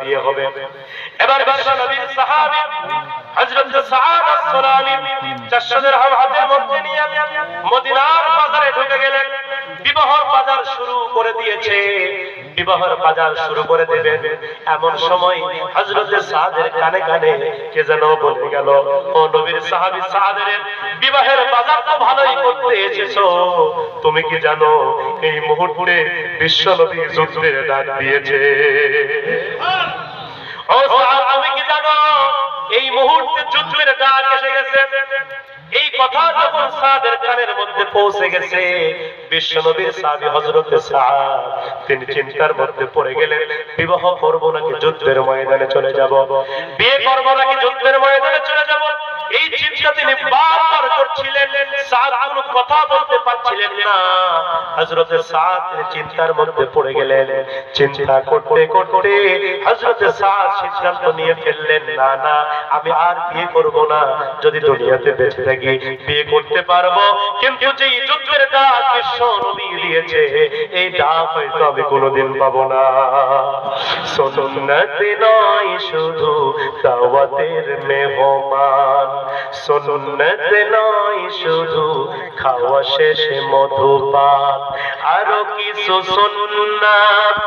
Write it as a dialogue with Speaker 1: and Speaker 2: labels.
Speaker 1: বিয়ে হবে। এবার বিশ্ব নবীর সাহাবী হযরত সাআদ আস-সুলামি 400 দিরহাম হাতের মধ্যে নিয়ে মদিনার বাজারে ঢুকে গেলেন। বিবাহের বাজার শুরু করে দিয়েছে, বিবাহের বাজার শুরু করে দেবেন। এমন সময় হযরত সাআদের কানে কানে কে যেন বলে গেল, ও নবীর সাহাবী সাআদের, বিবাহের বাজার তো ভালোই করতে এসেছো, তুমি কি জানো এই মুহূর্তে বিশ্ব নবী যুদ্ধের ডাক দিয়েছে? ও সাআদ, তুমি কি জানো এই মুহূর্তে যুদ্ধের ডাক এসে গেছে? এই কথা যখন সাদের কানের মধ্যে পৌঁছে গেছে, বিশ্বনবীর সাহাবী হযরত সাআদ তিনি চিন্তার মধ্যে পড়ে গেলেন, বিবাহ করব নাকি যুদ্ধের ময়দানে চলে যাব, বিয়ে করব নাকি যুদ্ধের ময়দানে চলে যাব, এই চিন্তা তিনি বারবার করছিলেন। সাদ কোনো কথা বলতে পারছিলেন না। হযরত সাদ তিনি চিন্তার মধ্যে পড়ে গেলেন। চিন্তা করতে করতে হযরত সাদ সিদ্ধান্ত নিয়ে ফেললেন, না না, আমি আর বিয়ে করব না। যদি দুনিয়াতে বেঁচে থাকি বিয়ে করতে পারবো, কিন্তু যে যুদ্ধের ডাক বিশ্ব নবী দিয়েছে, এই ডাক হয়তো আমি কোনোদিন পাবো না। সুন্নত নয় শুধু দাওয়াতের মেহমান, সুন্নত নয় শুধু খাওয়া শেষে মধুপান, আরো কিছু সুন্নাত